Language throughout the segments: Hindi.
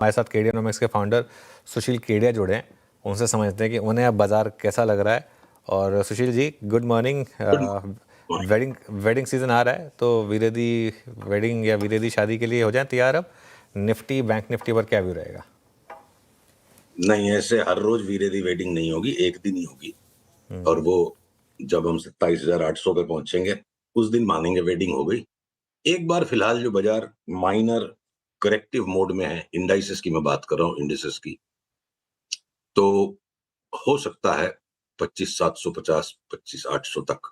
हमारे साथ केडियानोमिक्स के फाउंडर सुशील केडिया जुड़े हैं। उनसे समझते हैं कि उन्हें अब बाजार कैसा लग रहा है। और Sushil ji, good morning. Wedding season आ रहा है, तो वीरेदी वेडिंग या वीरेदी शादी के लिए हो जाए तैयार। अब निफ्टी, बैंक निफ्टी पर क्या व्यू रहेगा? नहीं, ऐसे हर रोज वीरेदी वेडिंग नहीं होगी, एक दिन ही होगी। और वो जब हम 27,800 पे पहुंचेंगे उस दिन मानेंगे वेडिंग हो गई। एक बार फिलहाल जो बाजार माइनर करेक्टिव मोड में है, इंडाइसेस की मैं बात कर रहा हूँ, इंडिसेस की, तो हो सकता है 25,750 25,800 तक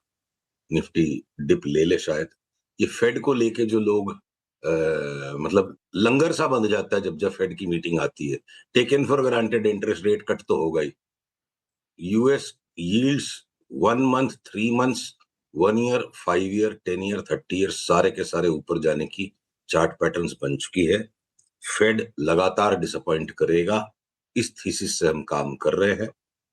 निफ्टी डिप ले ले शायद। ये फेड को लेके जो लोग मतलब लंगर सा बंध जाता है जब फेड की मीटिंग आती है। Taken for granted interest rate cut तो होगा ही। US yields 1 month, 3 months, 1 year, 5 year, 10 year, 30 year सारे के सारे ऊपर जाने की चार्ट पैटर्न्स बन चुकी है। फेड लगातार डिसअपॉइंट करेगा, इस थीसिस से हम काम कर रहे हैं।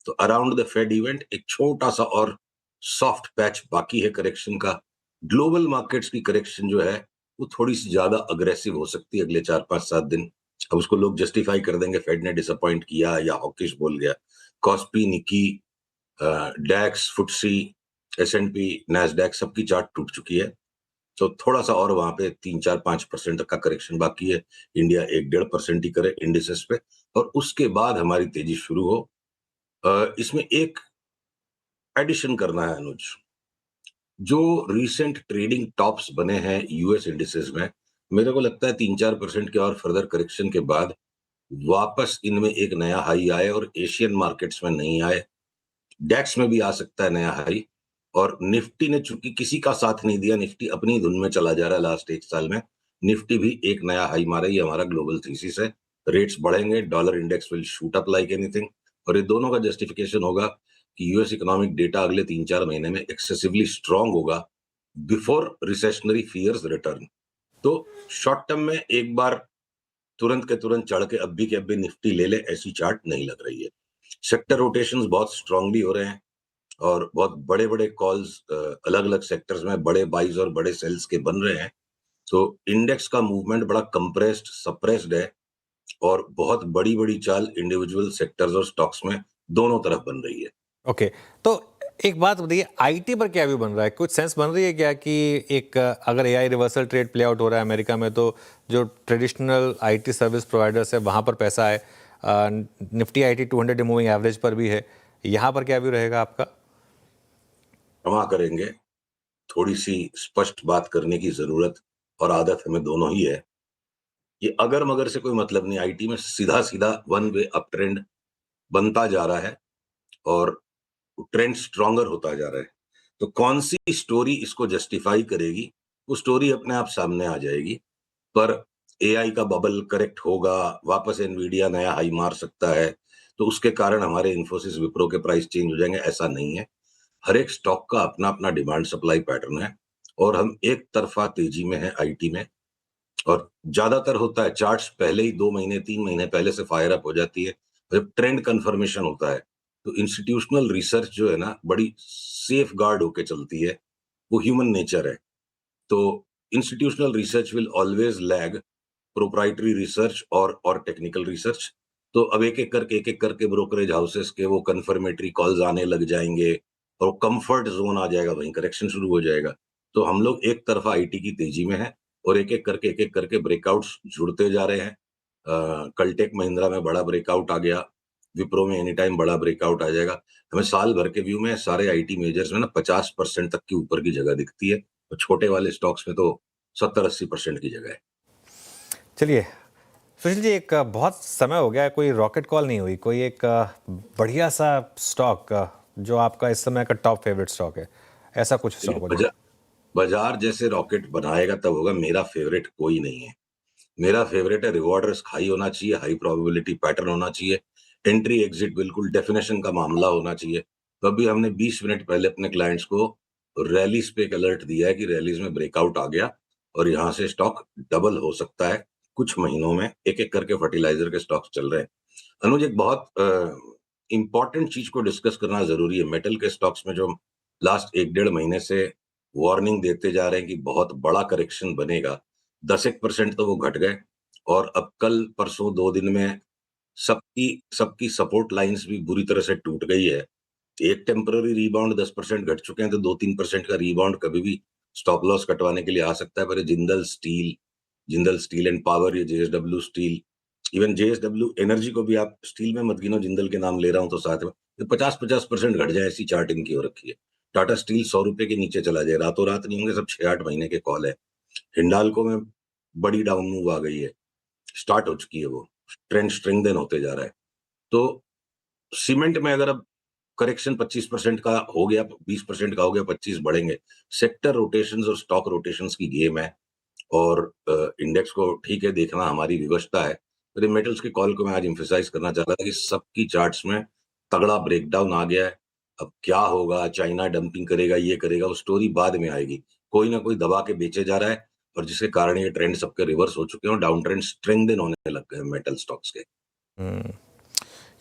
तो अराउंड द फेड इवेंट एक छोटा सा और सॉफ्ट पैच बाकी है करेक्शन का। ग्लोबल मार्केट्स की करेक्शन जो है वो थोड़ी सी ज्यादा अग्रेसिव हो सकती है अगले 4-5-7 दिन। अब उसको लोग जस्टिफाई कर देंगे फेड ने डिसअपॉइंट किया या हॉकिश बोल गया। कॉस्पी, निकी, डैक्स, फुटसी, एस&पी, नैस्डैक सबकी चार्ट टूट चुकी है। तो थोड़ा सा और वहां पे 3-4-5% तक का करेक्शन बाकी है। इंडिया 1-1.5% ही करे इंडिसेस पे और उसके बाद हमारी तेजी शुरू हो। इसमें एक एडिशन करना है अनुज। जो रिसेंट ट्रेडिंग टॉप्स बने हैं यूएस इंडिसेस में, मेरे को लगता है 3-4% के और फर्दर करेक्शन के बाद वापस इनमें एक नया हाई आए और एशियन मार्केट्स में नहीं आए। डैक्स में भी आ सकता है नया हाई। और निफ्टी ने चूंकि किसी का साथ नहीं दिया, निफ्टी अपनी धुन में चला जा रहा है लास्ट 1 साल में, निफ्टी भी एक नया हाई मारे, ये हमारा ग्लोबल थीसिस है। रेट्स बढ़ेंगे, dollar index will shoot up like anything. और ये दोनों का जस्टिफिकेशन होगा कि यूएस इकोनॉमिक डेटा अगले 3-4 महीने में एक्सेसिवली स्ट्रांग होगा बिफोर रिसेशनरी फियर्स रिटर्न। तो शॉर्ट टर्म में एक बार तुरंत के तुरंत चढ़ के अब भी के अब भी निफ्टी ले ले, ऐसी चार्ट नहीं लग रही है। सेक्टर रोटेशंस बहुत स्ट्रांगली हो रहे हैं और बहुत बड़े बड़े कॉल्स अलग अलग सेक्टर्स में बड़े बाइज और बड़े सेल्स के बन रहे हैं। तो इंडेक्स का मूवमेंट बड़ा कंप्रेस्ड, सप्रेस्ड है और बहुत बड़ी बड़ी चाल इंडिविजुअल सेक्टर्स और स्टॉक्स में दोनों तरफ बन रही है। ओके, तो एक बात बताइए, आईटी पर क्या व्यू बन रहा है? कुछ सेंस बन रही है क्या कि एक अगर AI reversal trade play out हो रहा है अमेरिका में, तो जो ट्रेडिशनल आईटी सर्विस प्रोवाइडर्स है वहां पर पैसा है। निफ्टी आईटी 200 मूविंग एवरेज पर भी है। यहाँ पर क्या व्यू रहेगा आपका? क्षमा करेंगे, थोड़ी सी स्पष्ट बात करने की जरूरत और आदत हमें दोनों ही है। ये अगर मगर से कोई मतलब नहीं, आईटी में सीधा सीधा वन वे अप ट्रेंड बनता जा रहा है और ट्रेंड स्ट्रॉन्गर होता जा रहा है। तो कौन सी स्टोरी इसको जस्टिफाई करेगी, वो स्टोरी अपने आप सामने आ जाएगी। पर एआई का बबल करेक्ट होगा, वापस एनवीडिया नया हाई मार सकता है, तो उसके कारण हमारे इन्फोसिस, विप्रो के प्राइस चेंज हो जाएंगे, ऐसा नहीं है। हर एक स्टॉक का अपना अपना डिमांड सप्लाई पैटर्न है और हम एक तरफा तेजी में है आईटी में। और ज्यादातर होता है चार्ट्स पहले ही 2 महीने 3 महीने पहले से फायर अप हो जाती है। जब ट्रेंड कंफर्मेशन होता है तो इंस्टीट्यूशनल रिसर्च जो है ना, बड़ी सेफ गार्ड होके चलती है। वो ह्यूमन नेचर है। तो institutional research will always lag proprietary research और टेक्निकल रिसर्च। तो अब एक एक करके ब्रोकरेज हाउसेस के वो कंफर्मेटरी कॉल्स आने लग जाएंगे और कंफर्ट जोन आ जाएगा, वहीं करेक्शन शुरू हो जाएगा। तो हम लोग एक तरफा आईटी की तेजी में है और एक एक करके ब्रेकआउट्स जुड़ते जा रहे हैं। कलटेक महिंद्रा में बड़ा ब्रेकआउट आ गया, विप्रो में एनी टाइम बड़ा ब्रेकआउट आ जाएगा। हमें साल भर के व्यू में सारे आईटी मेजर्स में ना 50% तक की ऊपर की जगह दिखती है और छोटे वाले स्टॉक्स में तो 70-80% की जगह है। चलिए सुशील जी, एक बहुत समय हो गया कोई रॉकेट कॉल नहीं हुई, कोई एक बढ़िया सा स्टॉक जो आपका इस समय का टॉप फेवरेट स्टॉक है, ऐसा कुछ स्टॉक हो जो। बाजार जैसे रॉकेट बनाएगा तब होगा। मेरा फेवरेट कोई नहीं है। मेरा फेवरेट है रिवॉर्ड रिस्क हाई होना चाहिए, हाई प्रोबेबिलिटी पैटर्न होना चाहिए, एंट्री एग्जिट बिल्कुल डेफिनेशन का मामला होना चाहिए। तो अभी हमने 20 मिनट पहले अपने क्लाइंट्स को रैलीज पे एक अलर्ट दिया है कि रैलीज में ब्रेकआउट आ गया और यहाँ से स्टॉक डबल हो सकता है कुछ महीनों में। एक एक करके फर्टिलाइजर के स्टॉक्स चल रहे हैं। अनुज, एक बहुत इंपॉर्टेंट चीज को डिस्कस करना जरूरी है। मेटल के स्टॉक्स में जो लास्ट 1-1.5 महीने से वार्निंग देते जा रहे हैं कि बहुत बड़ा करेक्शन बनेगा, 10% तो वो घट गए। और अब कल परसों 2 दिन में सबकी सबकी सपोर्ट लाइन्स भी बुरी तरह से टूट गई है। एक टेम्पररी रिबाउंड 10% घट चुके हैं, तो 2-3% का रिबाउंड कभी भी स्टॉप लॉस कटवाने के लिए आ सकता है। पर जिंदल स्टील एंड पावर, ये JSW steel, even JSW energy को भी आप स्टील में मत गिनो, जिंदल के नाम ले रहा हूं तो साथ में, ये 50-50% घट जाए ऐसी चार्ट इनकी हो रखी है। टाटा स्टील 100 रुपए के नीचे चला जाए, रातों रात नहीं होंगे, सब 6-8 महीने के कॉल है। हिंडाल्को में बड़ी डाउन मूव आ गई है, स्टार्ट हो चुकी है, वो ट्रेंड स्ट्रेंथन होते जा रहा है। तो सीमेंट में अगर अब करेक्शन 25% का हो गया, 20% का हो गया, 25 बढ़ेंगे। सेक्टर रोटेशंस और स्टॉक रोटेशंस की गेम है, और इंडेक्स को ठीक है देखना हमारी विवशता है। मेरे मेटल्स के कॉल को मैं आज एम्फसाइज करना चाहता था कि सबकी चार्ट्स में तगड़ा ब्रेकडाउन आ गया है। अब क्या होगा, चाइना डंपिंग करेगा, ये करेगा, वो स्टोरी बाद में आएगी। कोई ना कोई दबा के बेचे जा रहा है, और जिसके कारण ये ट्रेंड सबके रिवर्स हो चुके हैं और डाउन ट्रेंड स्ट्रेंथन होने लग गए मेटल स्टॉक्स के।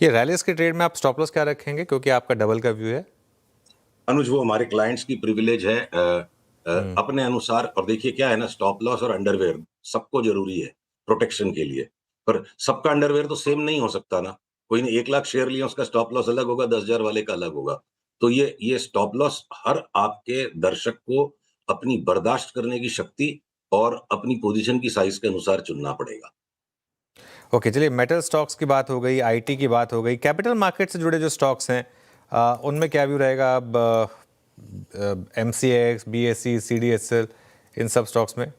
ये रैलीज के ट्रेड में आप स्टॉप लॉस क्या रखेंगे, क्योंकि आपका डबल का व्यू है? अनुज, वो हमारे क्लाइंट्स की प्रिविलेज है, अपने अनुसार। और देखिए क्या है ना, स्टॉप लॉस और अंडरवेयर सबको जरूरी है प्रोटेक्शन के लिए, पर सबका अंडरवेयर तो सेम नहीं हो सकता ना। कोई ने 1 लाख शेयर लिया, उसका स्टॉप लॉस अलग होगा, 10,000 वाले का अलग होगा। तो ये स्टॉप लॉस हर आपके दर्शक को अपनी बर्दाश्त करने की शक्ति और अपनी पोजीशन की साइज के अनुसार चुनना पड़ेगा। ओके, चलिए, मेटल स्टॉक्स की बात हो गई, आईटी की बात हो गई, कैपिटल मार्केट से जुड़े जो स्टॉक्स हैं उनमें क्या व्यू रहेगा अब? एमसीएक्स, बीएसई, सीडीएसएल, इन सब स्टॉक्स में?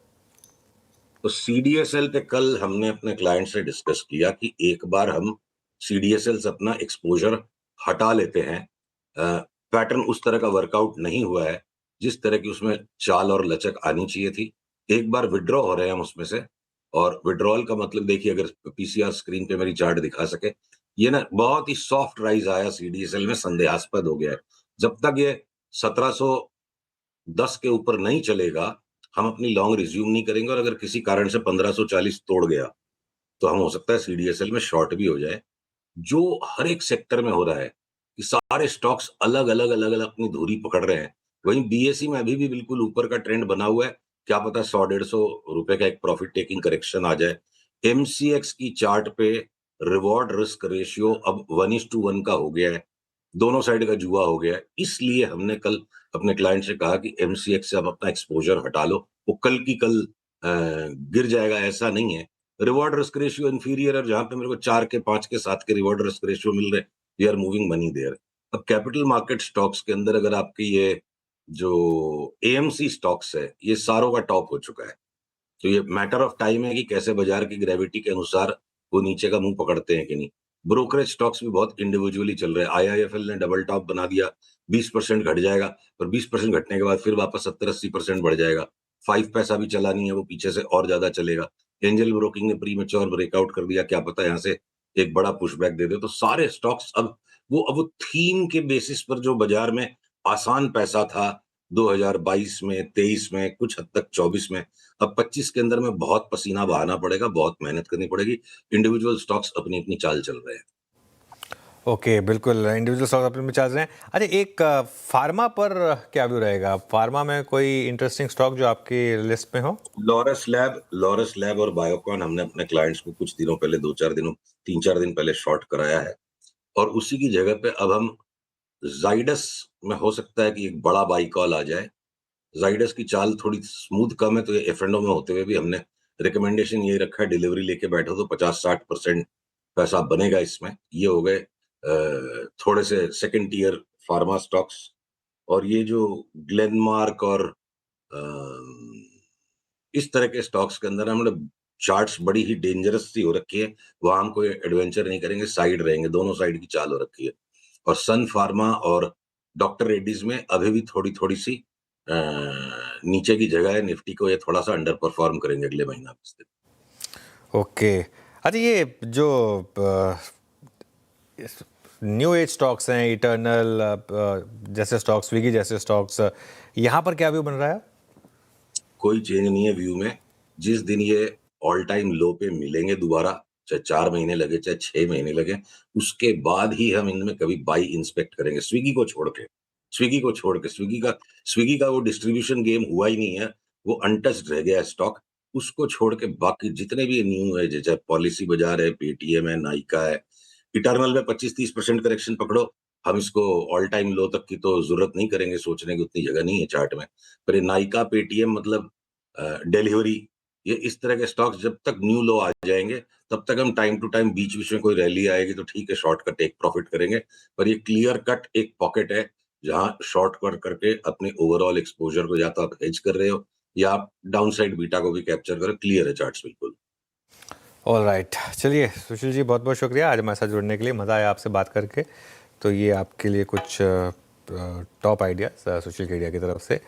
तो सीडीएसएल पे कल हमने अपने क्लाइंट से डिस्कस किया कि एक बार हम सीडीएसएल से अपना एक्सपोजर हटा लेते हैं। पैटर्न उस तरह का वर्कआउट नहीं हुआ है जिस तरह की उसमें चाल और लचक आनी चाहिए थी। एक बार विड्रॉ हो रहे हैं हम उसमें से, और विड्रॉल का मतलब देखिए, अगर पीसीआर स्क्रीन पे मेरी चार्ट दिखा सके, ये ना बहुत ही सॉफ्ट राइज आया सीडीएसएल में, संदेहास्पद हो गया है। जब तक ये 1710 के ऊपर नहीं चलेगा, हम अपनी लॉन्ग रिज्यूम नहीं करेंगे, और अगर किसी कारण से 1540 तोड़ गया, तो हम हो सकता है सीडीएसएल में शॉर्ट भी हो जाए। जो हर एक सेक्टर में हो रहा है कि सारे स्टॉक्स अलग अलग अलग अलग अपनी धुरी पकड़ रहे हैं, वहीं बीएसई में अभी भी बिल्कुल ऊपर का ट्रेंड बना हुआ है। क्या पता 100-150 रुपए का एक प्रॉफिट टेकिंग करेक्शन आ जाए। एमसीएक्स की चार्ट पे रिवॉर्ड रिस्क रेशियो अब 1:1 का हो गया है, दोनों साइड का जुआ हो गया है। इसलिए हमने कल अपने क्लाइंट से कहा कि एमसीएक्स से आप अपना एक्सपोजर हटा लो, वो कल की कल गिर जाएगा, ऐसा नहीं है। रिवॉर्ड रिस्क रेशियो इंफीरियर है, जहां पे मेरे को 4 के 5 के 7 के रिवॉर्ड रिस्क रेशियो मिल रहे, we are moving money there. अब कैपिटल मार्केट स्टॉक्स के अंदर अगर आपकी ये जो एएमसी स्टॉक्स है, ये सारों का टॉप हो चुका है। तो ये मैटर ऑफ टाइम है कि कैसे बाजार की ग्रेविटी के अनुसार वो नीचे का मुंह पकड़ते हैं कि नहीं। ब्रोकरेज स्टॉक्स भी बहुत इंडिविजुअली चल रहे हैं। आईआईएफएल ने डबल टॉप बना दिया, 20% घट जाएगा, और 20% घटने के बाद फिर वापस 70-80% बढ़ जाएगा। 5 पैसा भी चला नहीं है, वो पीछे से और ज्यादा चलेगा। एंजल ब्रोकिंग ने प्रीमेच्योर ब्रेकआउट कर दिया, क्या पता यहाँ से एक बड़ा पुशबैक दे दे। तो सारे स्टॉक्स अब वो थीम के बेसिस पर जो बाजार में आसान पैसा था 2022 में, 23 में, कुछ हद तक 24 में, अब 25 के अंदर में बहुत पसीना बहाना पड़ेगा, बहुत मेहनत करनी पड़ेगी। इंडिविजुअल स्टॉक्स अपनी अपनी चाल चल रहे हैं। ओके, बिल्कुल, इंडिविजुअल स्टॉक्स अपने में चल रहे हैं। अच्छा, एक फार्मा पर क्या व्यू रहेगा? फार्मा में कोई इंटरेस्टिंग स्टॉक जो आपकी लिस्ट में हो? लॉरस लैब और बायोकॉन हमने अपने क्लाइंट्स को कुछ दिनों पहले, 3-4 दिन पहले शॉर्ट कराया है, और उसी की जगह पे अब हम जाइडस में हो सकता है कि एक बड़ा बाई कॉल आ जाए। जाइडस की चाल थोड़ी स्मूथ कम है, तो ये एफ&ओ में होते हुए भी हमने रिकमेंडेशन ये रखा है, डिलीवरी लेके बैठो तो 50-60% पैसा बनेगा इसमें। ये हो गए थोड़े से सेकंड टीयर फार्मा स्टॉक्स। और ये जो ग्लेनमार्क और इस तरह के स्टॉक्स के अंदर हमने चार्ट्स बड़ी ही डेंजरस सी हो रखी है, वहां हम कोई एडवेंचर नहीं करेंगे, साइड रहेंगे, दोनों साइड की चाल हो रखी है। और सन फार्मा और डॉक्टर रेड्डीज में अभी भी थोड़ी थोड़ी सी नीचे की जगह है, निफ्टी को ये थोड़ा सा अंडर परफॉर्म करेंगे अगले महीना 20 दिन। ओके, अच्छा, ये जो न्यू एज स्टॉक्स हैं, इटर्नल जैसे स्टॉक्स, स्विगी जैसे स्टॉक्स, यहाँ पर क्या व्यू बन रहा है? कोई चेंज नहीं है व्यू में। जिस दिन ये ऑल टाइम लो पे मिलेंगे दोबारा, चाहे 4 महीने लगे, चाहे 6 महीने लगे, उसके बाद ही हम इनमें कभी बाई इंस्पेक्ट करेंगे। स्विगी का वो डिस्ट्रीब्यूशन गेम हुआ ही नहीं है, वो अनटच्ड रह गया है स्टॉक। उसको छोड़ के बाकी जितने भी न्यू है, चाहे पॉलिसी बाजार है, पेटीएम है, नाइका है, इटर्नल में 25-30% करेक्शन पकड़ो, हम इसको ऑल टाइम लो तक की तो जरूरत नहीं करेंगे, सोचने की उतनी जगह नहीं है चार्ट में। पर ये नाइका, पेटीएम मतलब डिलीवरी, ये इस तरह के स्टॉक्स जब तक न्यू लो आ जाएंगे तब तक हम टाइम टू टाइम बीच बीच में कोई रैली आएगी तो ठीक है, शॉर्ट कट एक प्रॉफिट करेंगे। पर ये क्लियर कट एक पॉकेट है जहां शॉर्ट कट करके अपने ओवरऑल एक्सपोजर को या तो आप हेज कर रहे हो या आप डाउन साइड बीटा को भी कैप्चर करो। क्लियर है चार्ट्स बिल्कुल। ऑल राइट, चलिए सुशील जी, बहुत बहुत शुक्रिया आज हमारे साथ जुड़ने के लिए, मज़ा आया आपसे बात करके। तो ये आपके लिए कुछ टॉप आइडियाज़ सुशील केडिया की तरफ से।